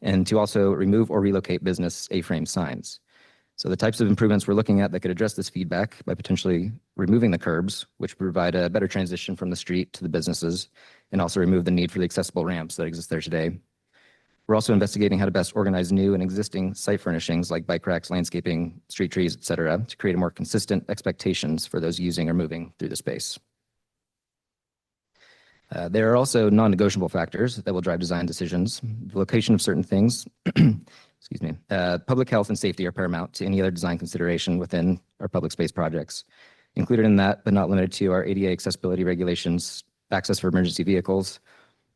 and to also remove or relocate business A-frame signs. So the types of improvements we're looking at that could address this feedback by potentially removing the curbs, which provide a better transition from the street to the businesses, and also remove the need for the accessible ramps that exist there today. We're also investigating how to best organize new and existing site furnishings like bike racks, landscaping, street trees, et cetera, to create a more consistent expectations for those using or moving through the space. There are also non-negotiable factors that will drive design decisions. The location of certain things, excuse me, public health and safety are paramount to any other design consideration within our public space projects. Included in that, but not limited to, our ADA accessibility regulations, access for emergency vehicles,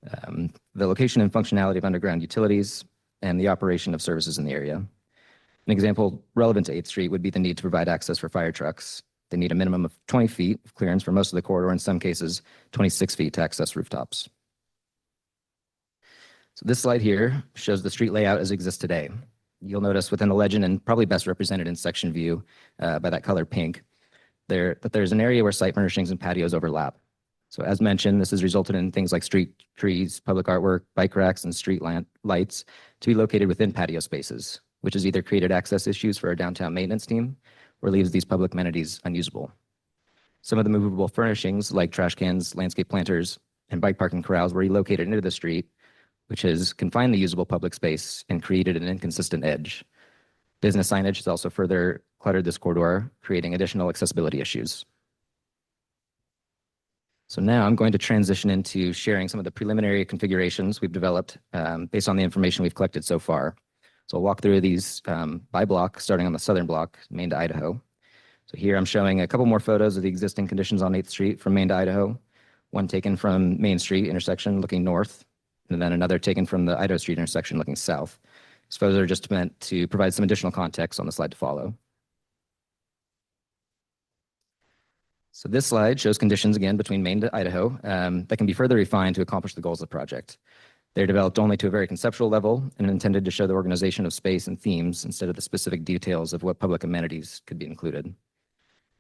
the location and functionality of underground utilities, and the operation of services in the area. An example relevant to 8th Street would be the need to provide access for fire trucks. They need a minimum of 20 feet of clearance for most of the corridor, in some cases 26 feet to access rooftops. So this slide here shows the street layout as it exists today. You'll notice within the legend, and probably best represented in section view by that color pink, that there's an area where site furnishings and patios overlap. So as mentioned, this has resulted in things like street trees, public artwork, bike racks, and street lights to be located within patio spaces, which has either created access issues for our downtown maintenance team or leaves these public amenities unusable. Some of the movable furnishings like trash cans, landscape planters, and bike parking corrals were relocated into the street, which has confined the usable public space and created an inconsistent edge. Business signage has also further cluttered this corridor, creating additional accessibility issues. So now I'm going to transition into sharing some of the preliminary configurations we've developed based on the information we've collected so far. So I'll walk through these by block, starting on the southern block, Main to Idaho. So here I'm showing a couple more photos of the existing conditions on 8th Street from Main to Idaho, one taken from Main Street intersection looking north, and then another taken from the Idaho Street intersection looking south. These photos are just meant to provide some additional context on the slide to follow. So this slide shows conditions again between Main to Idaho that can be further refined to accomplish the goals of the project. They're developed only to a very conceptual level and intended to show the organization of space and themes instead of the specific details of what public amenities could be included.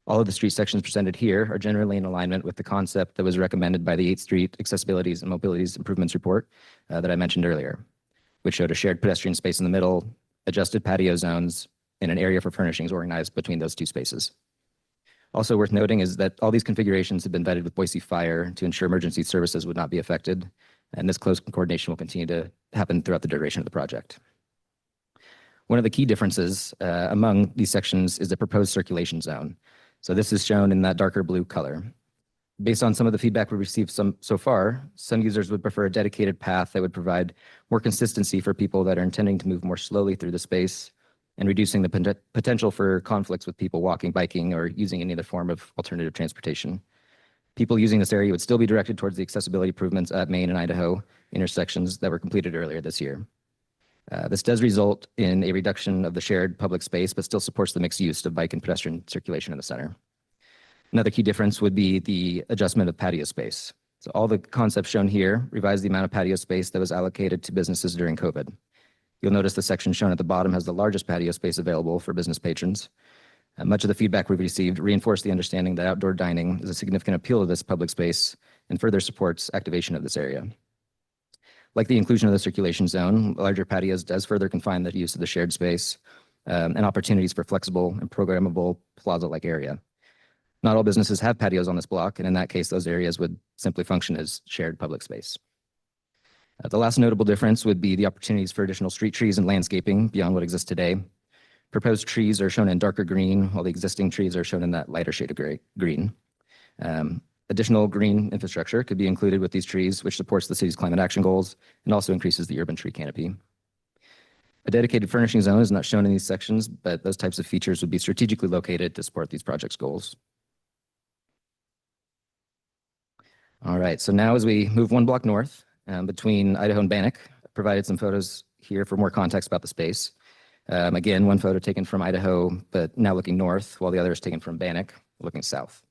All of the street sections presented here are generally in alignment with the concept that was recommended by the 8th Street Accessibilities and Mobilities Improvements Report that I mentioned earlier, which showed a shared pedestrian space in the middle, adjusted patio zones, and an area for furnishings organized between those two spaces. Also worth noting is that all these configurations have been vetted with Boise Fire to ensure emergency services would not be affected, and this close coordination will continue to happen throughout the duration of the project. One of the key differences among these sections is the proposed circulation zone. So this is shown in that darker blue color. Based on some of the feedback we've received so far, some users would prefer a dedicated path that would provide more consistency for people that are intending to move more slowly through the space and reducing the potential for conflicts with people walking, biking, or using any other form of alternative transportation. People using this area would still be directed towards the accessibility improvements at Main and Idaho intersections that were completed earlier this year. This does result in a reduction of the shared public space, but still supports the mixed use of bike and pedestrian circulation in the center. Another key difference would be the adjustment of patio space. So all the concepts shown here revise the amount of patio space that was allocated to businesses during COVID. You'll notice the section shown at the bottom has the largest patio space available for business patrons. Much of the feedback we've received reinforced the understanding that outdoor dining is a significant appeal of this public space and further supports activation of this area. Like the inclusion of the circulation zone, larger patios does further confine the use of the shared space and opportunities for flexible and programmable plaza-like area. Not all businesses have patios on this block, and in that case, those areas would simply function as shared public space. The last notable difference would be the opportunities for additional street trees and landscaping beyond what exists today. Proposed trees are shown in darker green, while the existing trees are shown in that lighter shade of green. Additional green infrastructure could be included with these trees, which supports the city's climate action goals and also increases the urban tree canopy. A dedicated furnishing zone is not shown in these sections, but those types of features would be strategically located to support these projects' goals. All right, so now as we move one block north between Idaho and Bannock, I provided some photos here for more context about the space. Again, one photo taken from Idaho, but now looking north, while the other is taken from Bannock, looking south.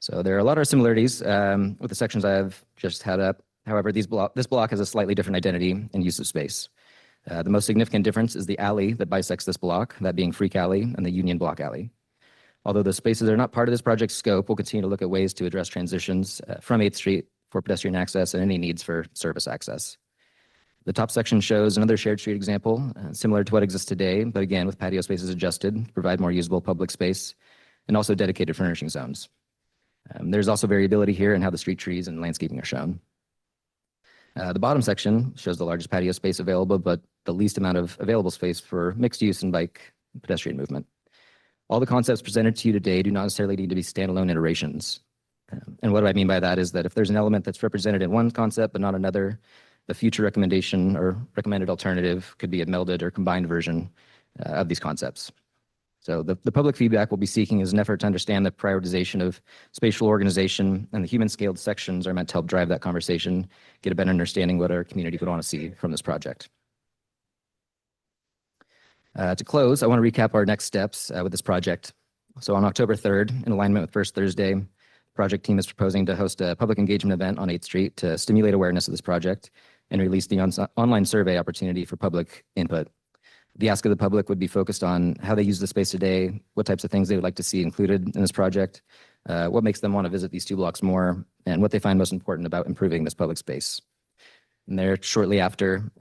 So there are a lot of similarities with the sections I have just had up. However, this block has a slightly different identity and use of space. The most significant difference is the alley that bisects this block, that being Freak Alley and the Union Block Alley. Although the spaces are not part of this project's scope, we'll continue to look at ways to address transitions from 8th Street for pedestrian access and any needs for service access. The top section shows another shared street example, similar to what exists today, but again, with patio spaces adjusted to provide more usable public space and also dedicated furnishing zones. There's also variability here in how the street trees and landscaping are shown. The bottom section shows the largest patio space available, but the least amount of available space for mixed use and bike and pedestrian movement. All the concepts presented to you today do not necessarily need to be standalone iterations. And what do I mean by that is that if there's an element that's represented in one concept but not another, the future recommendation or recommended alternative could be a melded or combined version of these concepts. So the public feedback we'll be seeking is an effort to understand the prioritization of spatial organization, and the human scaled sections are meant to help drive that conversation, get a better understanding what our community would want to see from this project. To close, I want to recap our next steps with this project. So on October 3rd, in alignment with First Thursday, the project team is proposing to host a public engagement event on 8th Street to stimulate awareness of this project and release the online survey opportunity for public input. The ask of the public would be focused on how they use the space today, what types of things they would like to see included in this project, what makes them want to visit these 2 blocks more, and what they find most important about improving this public space. And there, shortly after,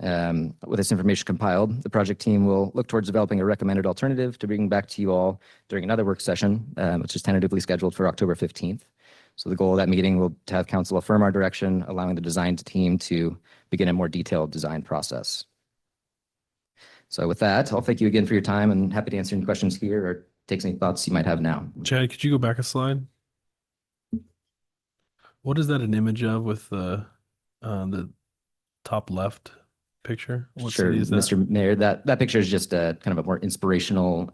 with this information compiled, the project team will look towards developing a recommended alternative to bring back to you all during another work session, which is tentatively scheduled for October 15th. So the goal of that meeting will to have council affirm our direction, allowing the design team to begin a more detailed design process. So with that, I'll thank you again for your time and happy to answer any questions here or take any thoughts you might have now. Chad, could you go back a slide? What is that an image of with the top left picture? What Sure, city is that? Mr. Mayor, that picture is just a kind of a more inspirational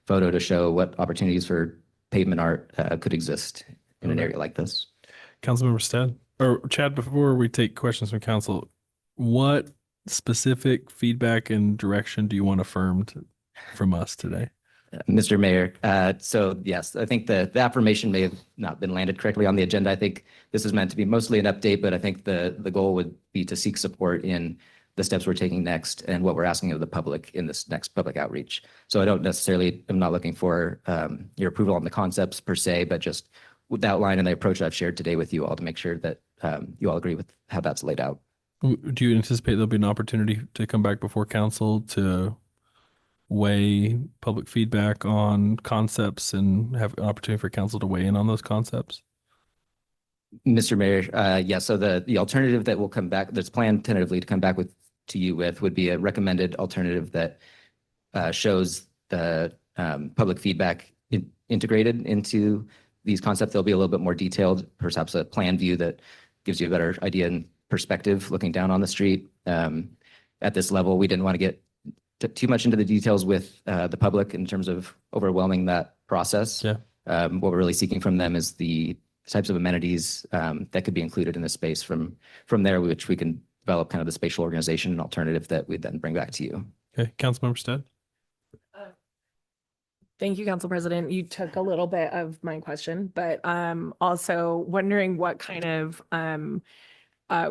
photo to show what opportunities for pavement art could exist in an area like this. Councilmember Stead or Chad, before we take questions from council, what specific feedback and direction do you want affirmed from us today? Mr. Mayor, so yes, I think the affirmation may have not been landed correctly on the agenda. I think this is meant to be mostly an update, but I think the goal would be to seek support in the steps we're taking next and what we're asking of the public in this next public outreach. So I don't necessarily, I'm not looking for your approval on the concepts per se, but just with the outline and the approach I've shared today with you all to make sure that you all agree with how that's laid out. Do you anticipate there'll be an opportunity to come back before council to weigh public feedback on concepts and have an opportunity for council to weigh in on those concepts? Mr. Mayor, yeah, so the alternative that will come back, that's planned tentatively to come back to you with would be a recommended alternative that shows the public feedback integrated into these concepts. They'll be a little bit more detailed, perhaps a plan view that gives you a better idea and perspective looking down on the street. At this level, we didn't want to get too much into the details with the public in terms of overwhelming that process. Yeah. What we're really seeking from them is the types of amenities that could be included in the space from there, which we can develop kind of the spatial organization and alternative that we'd then bring back to you. Okay, Councilmember Stead. Thank you, Council President. You took a little bit of my question, but also wondering what kind of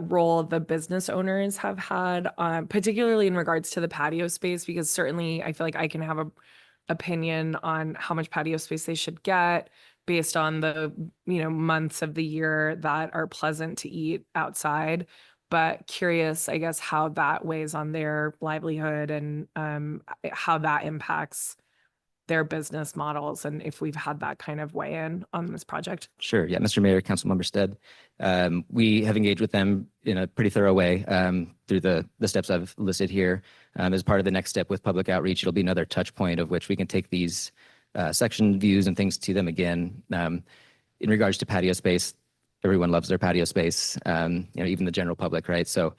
role the business owners have had, particularly in regards to the patio space, because certainly I feel like I can have an opinion on how much patio space they should get based on the months of the year that are pleasant to eat outside. But curious, I guess, how that weighs on their livelihood and how that impacts their business models, and if we've had that kind of weigh in on this project. Sure. Yeah, Mr. Mayor, Councilmember Stead, we have engaged with them in a pretty thorough way through the steps I've listed here. As part of the next step with public outreach, it'll be another touch point of which we can take these section views and things to them again. In regards to patio space, everyone loves their patio space, even the general public, right? So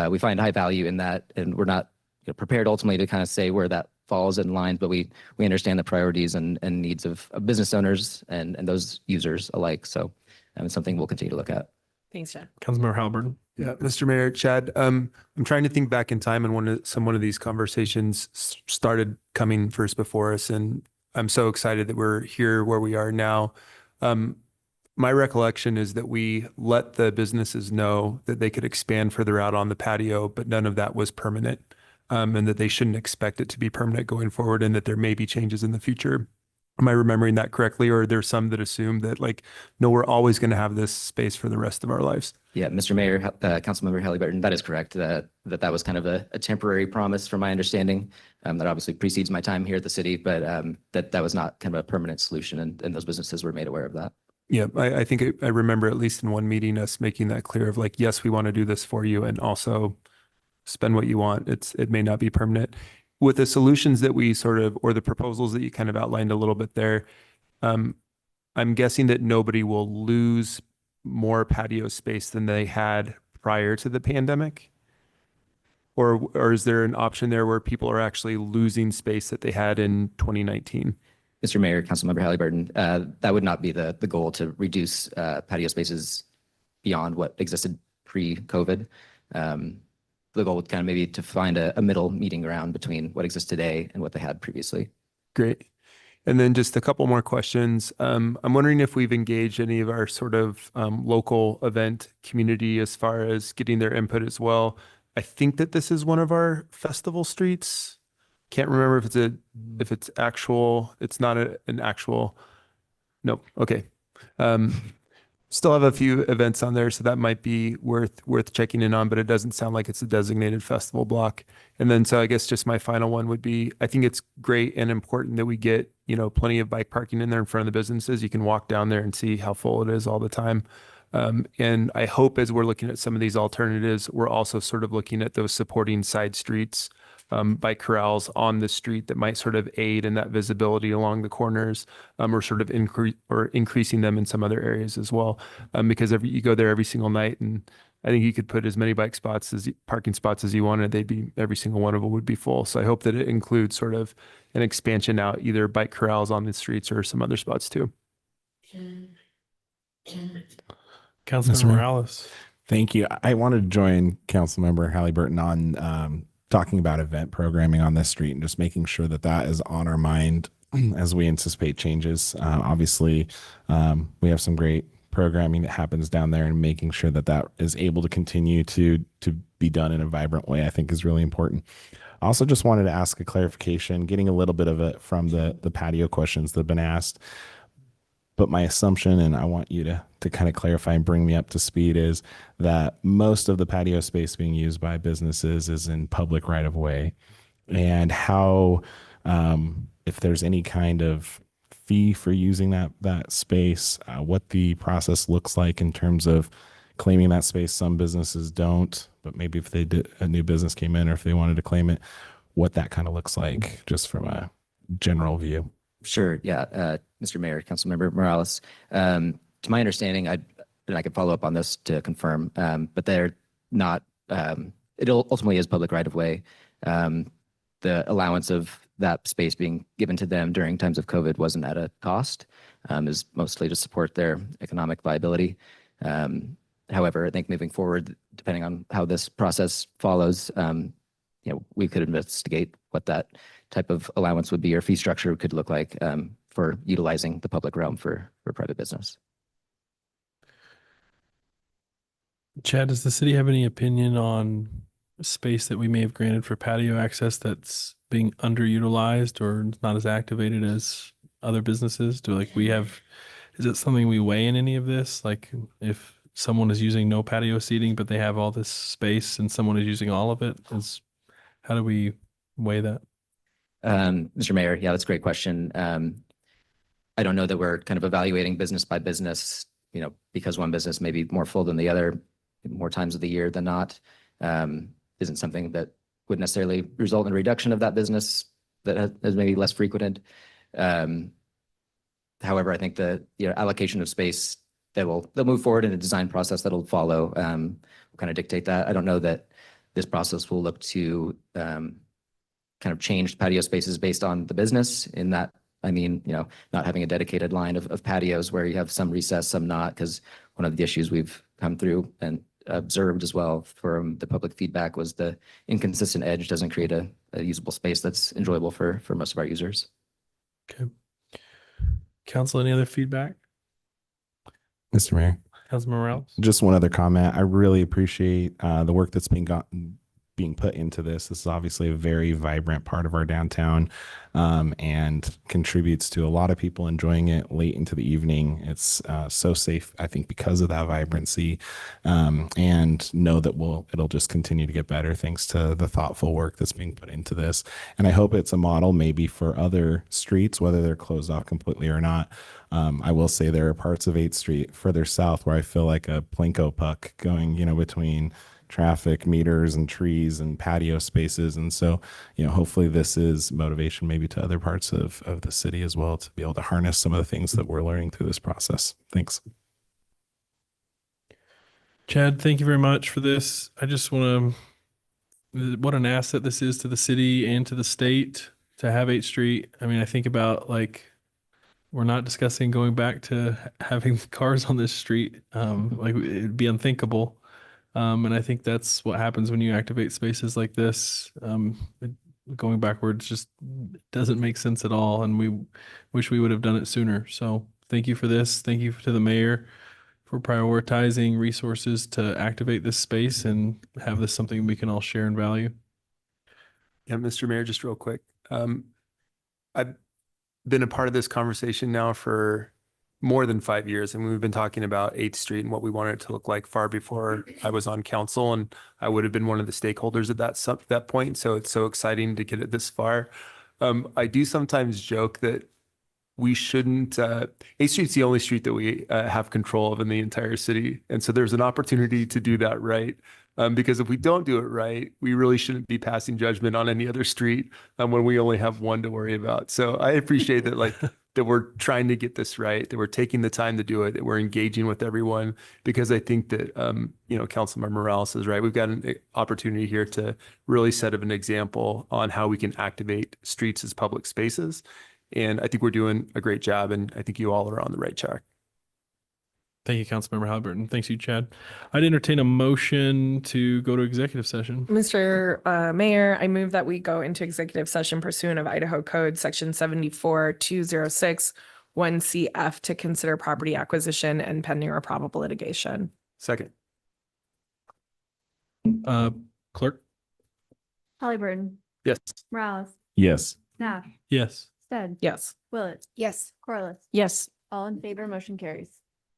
we find high value in that, and we're not prepared ultimately to kind of say where that falls in line, but we understand the priorities and needs of business owners and those users alike. So it's something we'll continue to look at. Thanks, Chad. Councilmember Halliburton. Yeah, Mr. Mayor, Chad, I'm trying to think back in time and one of these conversations started coming first before us, and I'm so excited that we're here where we are now. My recollection is that we let the businesses know that they could expand further out on the patio, but none of that was permanent, and that they shouldn't expect it to be permanent going forward, and that there may be changes in the future. Am I remembering that correctly? Or are there some that assume that no, we're always going to have this space for the rest of our lives? Yeah, Mr. Mayor, Councilmember Halliburton, that is correct. That was kind of a temporary promise from my understanding that obviously precedes my time here at the city, but that was not kind of a permanent solution, and those businesses were made aware of that. Yeah, I think I remember at least in one meeting us making that clear of like, yes, we want to do this for you and also spend what you want. It may not be permanent. With the solutions that we sort of, or the proposals that you kind of outlined a little bit there, um, I'm guessing that nobody will lose more patio space than they had prior to the pandemic? Or is there an option there where people are actually losing space that they had in 2019? Mr. Mayor, Councilmember Halliburton, that would not be the goal to reduce patio spaces beyond what existed pre-COVID. The goal would kind of maybe to find a middle meeting ground between what exists today and what they had previously. Great. And then just a couple more questions. I'm wondering if we've engaged any of our sort of local event community as far as getting their input as well. I think that this is one of our festival streets. Can't remember if it's actual. It's not an actual. Nope. Okay. Still have a few events on there, so that might be worth checking in on, but it doesn't sound like it's a designated festival block. And then so I guess just my final one would be, I think it's great and important that we get, plenty of bike parking in there in front of the businesses. You can walk down there and see how full it is all the time. And I hope as we're looking at some of these alternatives, we're also sort of looking at those supporting side streets, bike corrals on the street that might sort of aid in that visibility along the corners, or sort of increasing them in some other areas as well. Because you go there every single night, and I think you could put as many parking spots as you wanted. Every single one of them would be full. So I hope that it includes sort of an expansion out, either bike corrals on the streets or some other spots too. Councilmember Mayor. Morales. Thank you. I wanted to join Councilmember Halliburton on talking about event programming on this street and just making sure that that is on our mind as we anticipate changes. Obviously, we have some great programming that happens down there, and making sure that that is able to continue to be done in a vibrant way, I think is really important. I also just wanted to ask a clarification, getting a little bit of it from the patio questions that have been asked. But my assumption, and I want you to kind of clarify and bring me up to speed, is that most of the patio space being used by businesses is in public right of way. And how, if there's any kind of fee for using that space, what the process looks like in terms of claiming that space. Some businesses don't, but maybe if a new business came in, or if they wanted to claim it, what that kind of looks like, just from a general view. Sure. Yeah. Mr. Mayor, Councilmember Morales, to my understanding, and I could follow up on this to confirm, but they're not, it ultimately is public right of way. The allowance of that space being given to them during times of COVID wasn't at a cost, is mostly to support their economic viability. However, I think moving forward, depending on how this process follows, we could investigate what that type of allowance would be, or fee structure could look like, for utilizing the public realm for private business. Chad, does the city have any opinion on space that we may have granted for patio access that's being underutilized or not as activated as other businesses? Is it something we weigh in any of this? Like, if someone is using no patio seating, but they have all this space and someone is using all of it, how do we weigh that? Mr. Mayor, yeah, that's a great question. I don't know that we're kind of evaluating business by business, because one business may be more full than the other more times of the year than not. Isn't something that would necessarily result in a reduction of that business that has maybe less frequented. However, I think the allocation of space they'll move forward in a design process that'll follow will kind of dictate that. I don't know that this process will look to kind of change patio spaces based on the business. In that, I mean, not having a dedicated line of patios where you have some recess, some not, because one of the issues we've come through and observed as well from the public feedback was the inconsistent edge doesn't create a usable space that's enjoyable for most of our users. Okay. Council, any other feedback? Mr. Mayor, Councilman Morales? just one other comment. I really appreciate the work that's being being put into this. This is obviously a very vibrant part of our downtown, and contributes to a lot of people enjoying it late into the evening. It's so safe, I think, because of that vibrancy, and know that it'll just continue to get better thanks to the thoughtful work that's being put into this. And I hope it's a model maybe for other streets, whether they're closed off completely or not. I will say there are parts of 8th Street further south where I feel like a Plinko puck going, between traffic meters and trees and patio spaces. And so, hopefully this is motivation maybe to other parts of the city as well to be able to harness some of the things that we're learning through this process. Thanks. Chad, thank you very much for this. I just want to, what an asset this is to the city and to the state to have 8th Street. I mean, I think about like, we're not discussing going back to having cars on this street. Like it'd be unthinkable. And I think that's what happens when you activate spaces like this. Going backwards just doesn't make sense at all. And we wish we would have done it sooner. So thank you for this. Thank you to the mayor for prioritizing resources to activate this space and have this something we can all share and value. Yeah, Mr. Mayor, just real quick. I've been a part of this conversation now for more than 5 years, and we've been talking about 8th Street and what we wanted it to look like far before I was on council, and I would have been one of the stakeholders at that point. So it's so exciting to get it this far. I do sometimes joke that we shouldn't, 8th Street's the only street that we have control of in the entire city. And so there's an opportunity to do that right. Because if we don't do it right, we really shouldn't be passing judgment on any other street when we only have one to worry about. So I appreciate that, like, that we're trying to get this right, that we're taking the time to do it, that we're engaging with everyone, because I think that, Councilmember Morales is right. We've got an opportunity here to really set up an example on how we can activate streets as public spaces. And I think we're doing a great job, and I think you all are on the right track. Thank you, Councilmember Halliburton. Thanks you, Chad. I'd entertain a motion to go to executive session. Mr. Mayor, I move that we go into executive session pursuant of Idaho Code Section 74206 1CF to consider property acquisition and pending or probable litigation. Second. Clerk? Halliburton, Yes. Morales, Yes. Nash, Yes. Stead, Yes. Willett. Yes. Corliss. Yes. All in favor, motion carries.